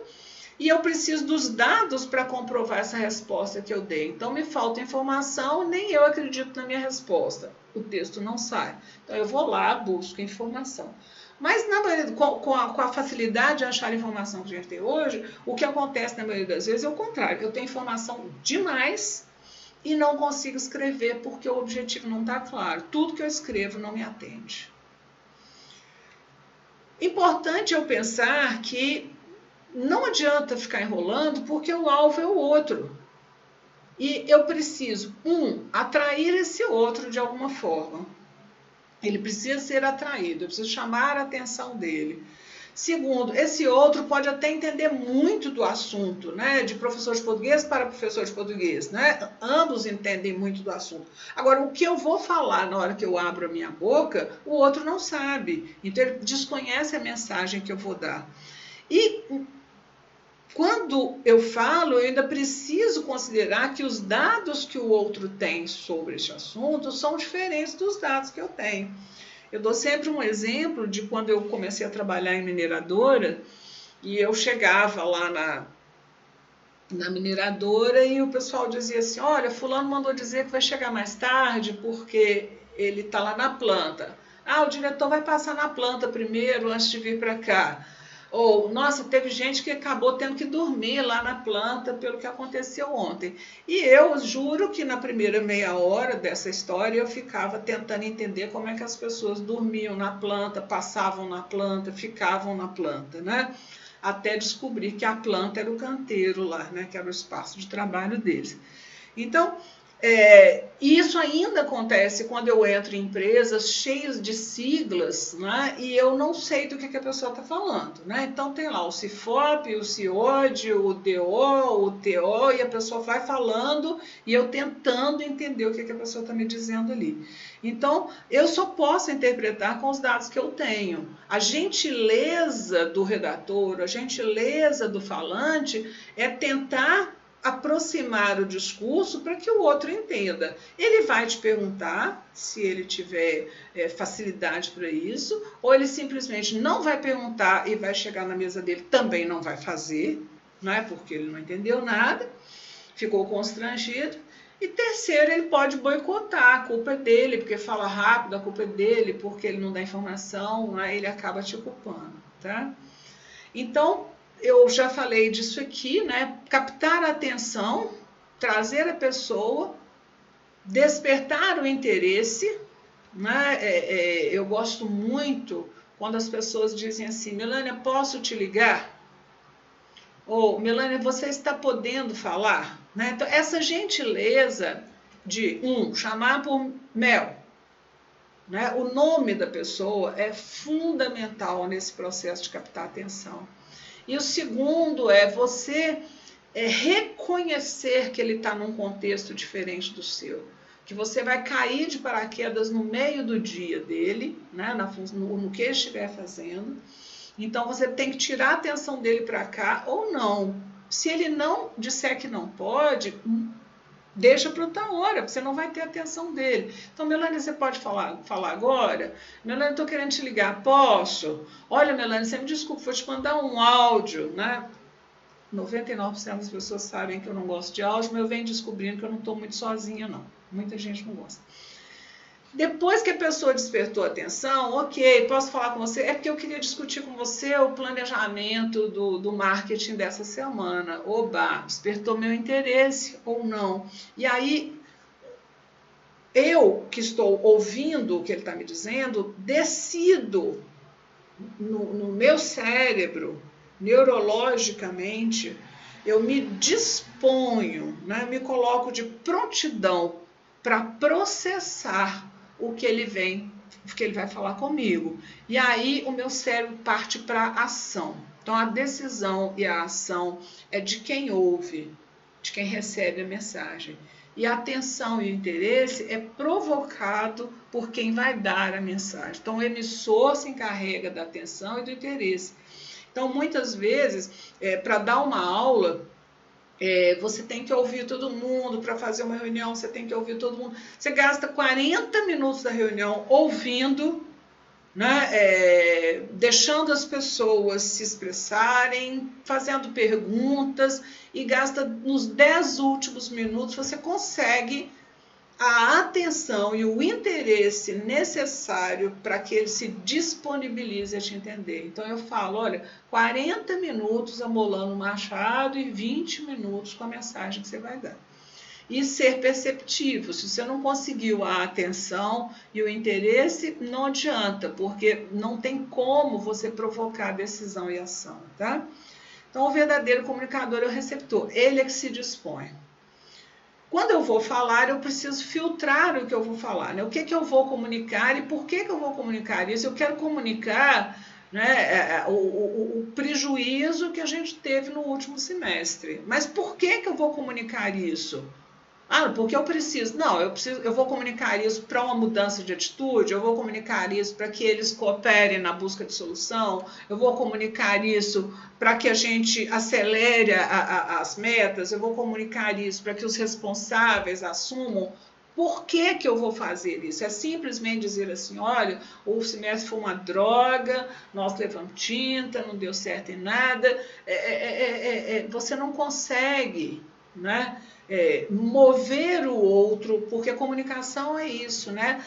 E eu preciso dos dados para comprovar essa resposta que eu dei. Então, me falta informação, nem eu acredito na minha resposta. O texto não sai. Então, eu vou lá, busco informação. Mas, na maioria, com a facilidade de achar a informação que a gente tem hoje, o que acontece na maioria das vezes é o contrário. Eu tenho informação demais e não consigo escrever porque o objetivo não está claro. Tudo que eu escrevo não me atende. Importante eu pensar que não adianta ficar enrolando porque o alvo é o outro. E eu preciso, atrair esse outro de alguma forma. Ele precisa ser atraído, eu preciso chamar a atenção dele. Segundo, esse outro pode até entender muito do assunto, né? De professor de português para professor de português, né? Ambos entendem muito do assunto. Agora, o que eu vou falar na hora que eu abro a minha boca, o outro não sabe. Então, ele desconhece a mensagem que eu vou dar. E quando eu falo, eu ainda preciso considerar que os dados que o outro tem sobre esse assunto são diferentes dos dados que eu tenho. Eu dou sempre um exemplo de quando eu comecei a trabalhar em mineradora e eu chegava lá na mineradora e o pessoal dizia assim, olha, fulano mandou dizer que vai chegar mais tarde porque ele está lá na planta. O diretor vai passar na planta primeiro antes de vir para cá. Ou, nossa, teve gente que acabou tendo que dormir lá na planta pelo que aconteceu ontem. E eu juro que na primeira meia hora dessa história eu ficava tentando entender como é que as pessoas dormiam na planta, passavam na planta, ficavam na planta, né? Até descobrir que a planta era o canteiro lá, né? Que era o espaço de trabalho deles. Então, isso ainda acontece quando eu entro em empresas cheias de siglas, né, e eu não sei do que a pessoa está falando, né? Então tem lá o CIFOP, o CIOD, o DO, o TO, e a pessoa vai falando e eu tentando entender o que a pessoa está me dizendo ali. Então, eu só posso interpretar com os dados que eu tenho. A gentileza do redator, a gentileza do falante é tentar aproximar o discurso para que o outro entenda. Ele vai te perguntar se ele tiver facilidade para isso, ou ele simplesmente não vai perguntar e vai chegar na mesa dele, também não vai fazer, né, porque ele não entendeu nada, ficou constrangido. E terceiro, ele pode boicotar, a culpa é dele, porque fala rápido, a culpa é dele, porque ele não dá informação, né, ele acaba te culpando, tá? Então, eu já falei disso aqui, né? Captar a atenção, trazer a pessoa, despertar o interesse, né? Eu gosto muito quando as pessoas dizem assim, Melânia, posso te ligar? Ou, Melânia, você está podendo falar? Né? Então, essa gentileza de chamar por Mel. Né? O nome da pessoa é fundamental nesse processo de captar atenção. E o segundo é você reconhecer que ele está num contexto diferente do seu. Que você vai cair de paraquedas no meio do dia dele, né? no que ele estiver fazendo. Então você tem que tirar a atenção dele para cá ou não. Se ele não disser que não pode, deixa para outra hora, você não vai ter atenção dele. Então, Melanie, você pode falar agora? Melanie, estou querendo te ligar, posso? Olha, Melanie, você me desculpa, vou te mandar um áudio, né? 99% das pessoas sabem que eu não gosto de áudio, mas eu venho descobrindo que eu não estou muito sozinha, não. Muita gente não gosta. Depois que a pessoa despertou a atenção, ok, posso falar com você? É porque eu queria discutir com você o planejamento do marketing dessa semana. Oba, despertou meu interesse ou não? E aí, eu que estou ouvindo o que ele está me dizendo, decido no meu cérebro, neurologicamente, eu me disponho, né, me coloco de prontidão para processar o que ele vai falar comigo. E aí o meu cérebro parte para a ação. Então a decisão e a ação é de quem ouve, de quem recebe a mensagem. E a atenção e o interesse é provocado por quem vai dar a mensagem. Então o emissor se encarrega da atenção e do interesse. Então muitas vezes, para dar uma aula, você tem que ouvir todo mundo. Para fazer uma reunião, você tem que ouvir todo mundo. Você gasta 40 minutos da reunião ouvindo, né, deixando as pessoas se expressarem, fazendo perguntas, e gasta nos 10 últimos minutos, você consegue a atenção e o interesse necessário para que ele se disponibilize a te entender. Então eu falo, olha, 40 minutos amolando o machado e 20 minutos com a mensagem que você vai dar. E ser perceptivo. Se você não conseguiu a atenção e o interesse, não adianta, porque não tem como você provocar decisão e ação, tá? Então o verdadeiro comunicador é o receptor, ele é que se dispõe. Quando eu vou falar, eu preciso filtrar o que eu vou falar, né? O que eu vou comunicar e por que eu vou comunicar isso? Eu quero comunicar, né, o prejuízo que a gente teve no último semestre. Mas por que eu vou comunicar isso? Ah, porque eu preciso. Não, eu vou comunicar isso para uma mudança de atitude, eu vou comunicar isso para que eles cooperem na busca de solução, eu vou comunicar isso para que a gente acelere as metas, eu vou comunicar isso para que os responsáveis assumam. Por que eu vou fazer isso? É simplesmente dizer assim, olha, o semestre foi uma droga, nós levamos tinta, não deu certo em nada. Você não consegue, né? Mover o outro, porque a comunicação é isso, né?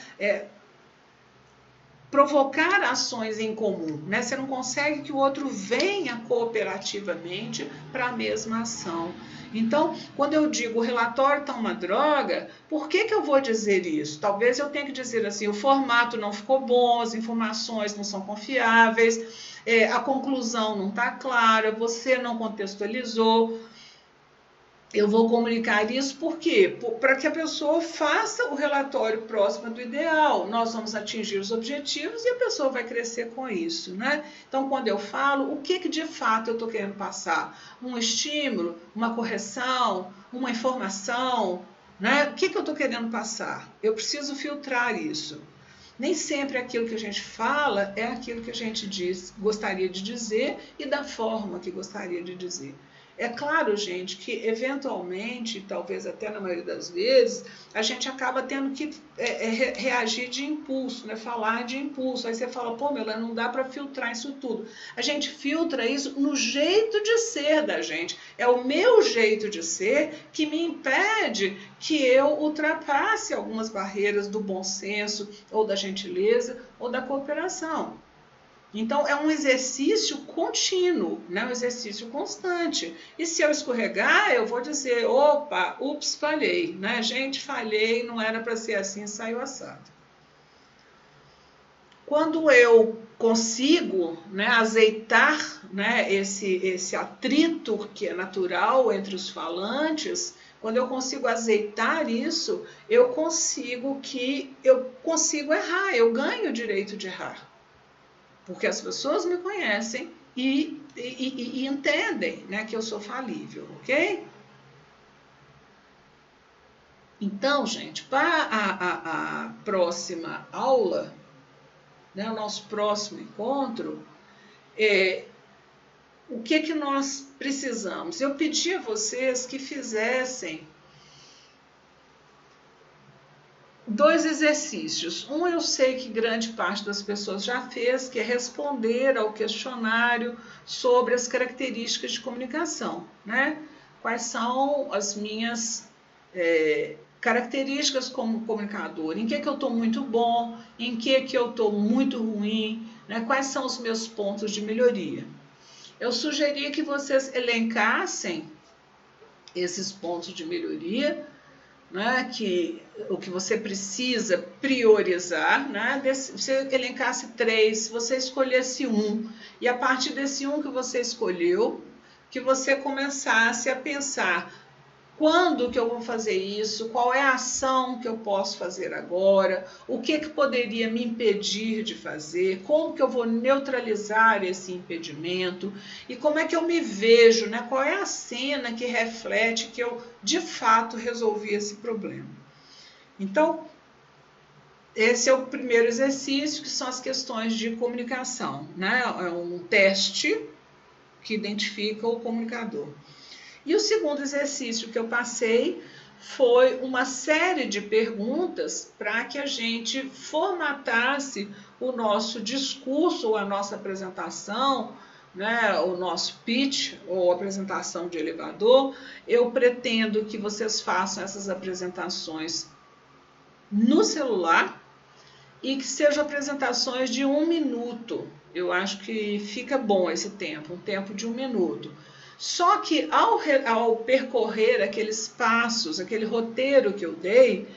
Provocar ações em comum, né? Você não consegue que o outro venha cooperativamente para a mesma ação. Então, quando eu digo o relatório está uma droga, por que eu vou dizer isso? Talvez eu tenha que dizer assim, o formato não ficou bom, as informações não são confiáveis, a conclusão não está clara, você não contextualizou. Eu vou comunicar isso por quê? Para que a pessoa faça o relatório próximo do ideal. Nós vamos atingir os objetivos e a pessoa vai crescer com isso, né? Então, quando eu falo, o que de fato eu estou querendo passar? Um estímulo, uma correção, uma informação, né? O que eu estou querendo passar? Eu preciso filtrar isso. Nem sempre aquilo que a gente fala é aquilo que a gente gostaria de dizer e da forma que gostaria de dizer. É claro, gente, que eventualmente, talvez até na maioria das vezes, a gente acaba tendo que reagir de impulso, né? Falar de impulso. Aí você fala, pô, Melanie, não dá para filtrar isso tudo. A gente filtra isso no jeito de ser da gente. É o meu jeito de ser que me impede que eu ultrapasse algumas barreiras do bom senso, ou da gentileza, ou da cooperação. Então, é um exercício contínuo, né? Um exercício constante. E se eu escorregar, eu vou dizer, opa, ups, falhei, né? Gente, falhei, não era para ser assim, saiu assado. Quando eu consigo, né, azeitar, né, esse atrito que é natural entre os falantes, Quando eu consigo azeitar isso, eu consigo errar, eu ganho o direito de errar. Porque as pessoas me conhecem e entendem, né, que eu sou falível, ok? Então, gente, para a próxima aula, né, o nosso próximo encontro, o que nós precisamos? Eu pedi a vocês que fizessem 2 exercícios. Um eu sei que grande parte das pessoas já fez, que é responder ao questionário sobre as características de comunicação, né? Quais são as minhas características como comunicador? Em que eu estou muito bom? Em que eu estou muito ruim? Né? Quais são os meus pontos de melhoria? Eu sugeria que vocês elencassem esses pontos de melhoria, né, o que você precisa priorizar, né, se você elencasse 3, se você escolhesse um, e a partir desse um que você escolheu, que você começasse a pensar: quando que eu vou fazer isso? Qual é a ação que eu posso fazer agora? O que poderia me impedir de fazer? Como que eu vou neutralizar esse impedimento? E como é que eu me vejo, né? Qual é a cena que reflete que eu, de fato, resolvi esse problema? Então, esse é o primeiro exercício, que são as questões de comunicação, né? É um teste que identifica o comunicador. E o segundo exercício que eu passei foi uma série de perguntas para que a gente formatasse o nosso discurso ou a nossa apresentação, né, o nosso pitch ou apresentação de elevador. Eu pretendo que vocês façam essas apresentações no celular e que sejam apresentações de 1 minuto. Eu acho que fica bom esse tempo, um tempo de 1 minuto. Só que ao percorrer aqueles passos, aquele roteiro que eu dei,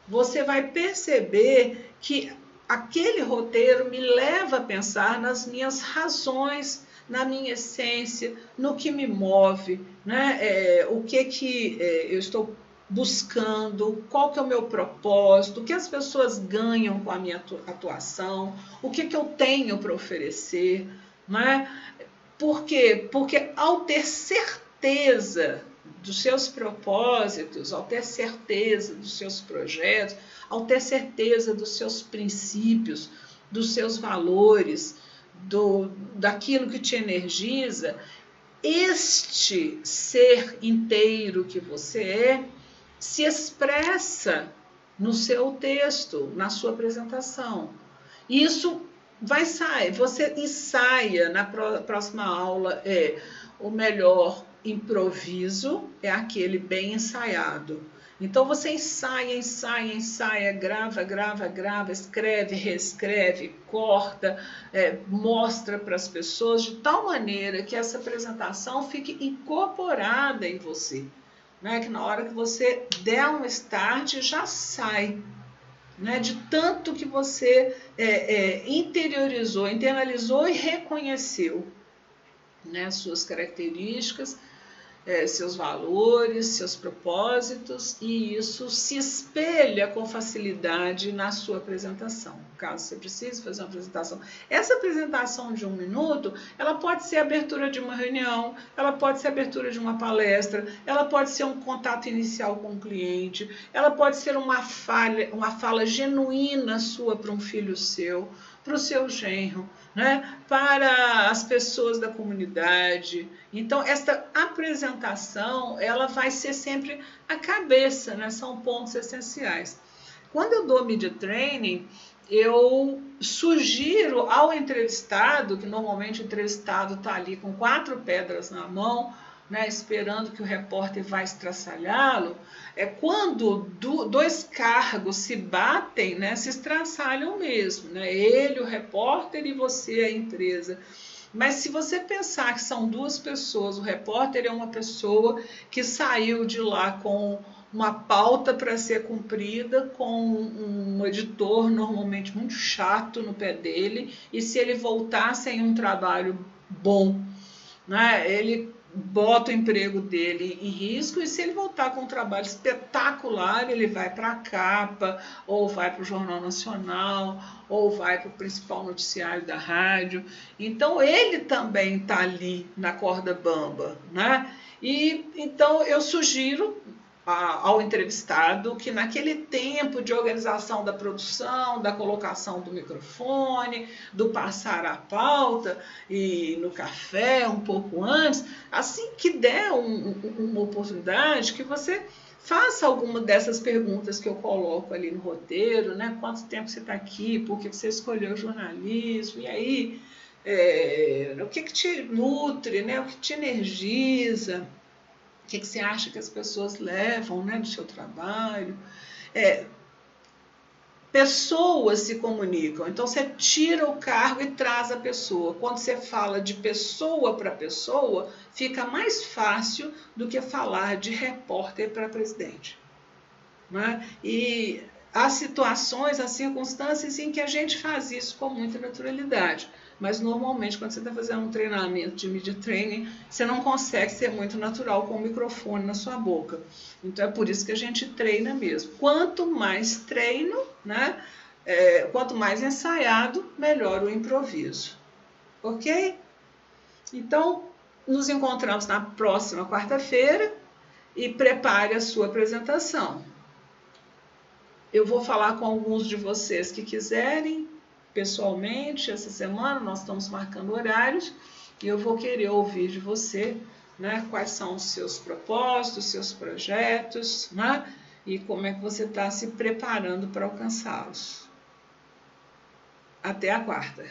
você vai perceber que aquele roteiro me leva a pensar nas minhas razões, na minha essência, no que me move, né? O que eu estou buscando, qual que é o meu propósito, o que as pessoas ganham com a minha atuação, o que eu tenho para oferecer, né? Por quê? Porque ao ter certeza dos seus propósitos, ao ter certeza dos seus projetos, ao ter certeza dos seus princípios, dos seus valores, daquilo que te energiza, este ser inteiro que você é se expressa no seu texto, na sua apresentação. Isso vai sair, você ensaia na próxima aula, o melhor improviso é aquele bem ensaiado. Então você ensaia, grava, escreve, reescreve, corta, mostra para as pessoas de tal maneira que essa apresentação fique incorporada em você, né? Que na hora que você der um start já sai. Né, de tanto que você interiorizou, internalizou e reconheceu, né, suas características, seus valores, seus propósitos, e isso se espelha com facilidade na sua apresentação. Caso você precise fazer uma apresentação. Essa apresentação de 1 minuto, ela pode ser a abertura de uma reunião, ela pode ser a abertura de uma palestra, ela pode ser um contato inicial com o cliente, ela pode ser uma fala genuína sua para um filho seu, para o seu genro, né? Para as pessoas da comunidade. Então, esta apresentação, ela vai ser sempre a cabeça, né? São pontos essenciais. Quando eu dou media training, eu sugiro ao entrevistado, que normalmente o entrevistado está ali com 4 pedras na mão, né, esperando que o repórter vá estraçalhá-lo, quando 2 cargos se batem, né, se estraçalham mesmo, né, ele, o repórter, e você, a empresa. Mas se você pensar que são 2 pessoas, o repórter é uma pessoa que saiu de lá com uma pauta para ser cumprida, com um editor normalmente muito chato no pé dele, e se ele voltar sem um trabalho bom, né, ele bota o emprego dele em risco, e se ele voltar com um trabalho espetacular, ele vai para a capa, ou vai para o Jornal Nacional, ou vai para o principal noticiário da rádio. Então ele também está ali na corda bamba, né? E então eu sugiro ao entrevistado que naquele tempo de organização da produção, da colocação do microfone, do passar a pauta e no café um pouco antes, assim que der uma oportunidade, que você faça alguma dessas perguntas que eu coloco ali no roteiro, né? Quanto tempo você está aqui, por que você escolheu jornalismo, e aí o que te nutre, né? O que te energiza, o que você acha que as pessoas levam, né, do seu trabalho. Pessoas se comunicam, então você tira o cargo e traz a pessoa. Quando você fala de pessoa para pessoa, fica mais fácil do que falar de repórter para presidente, né? E há situações, há circunstâncias em que a gente faz isso com muita naturalidade, mas normalmente quando você está fazendo um treinamento de media training, você não consegue ser muito natural com o microfone na sua boca. Então é por isso que a gente treina mesmo. Quanto mais treino, né, quanto mais ensaiado, melhor o improviso. Ok? Então, nos encontramos na próxima quarta-feira e prepare a sua apresentação. Eu vou falar com alguns de vocês que quiserem, pessoalmente, essa semana, nós estamos marcando horários, e eu vou querer ouvir de você, né, quais são os seus propósitos, seus projetos, né, e como é que você está se preparando para alcançá-los. Até a quarta.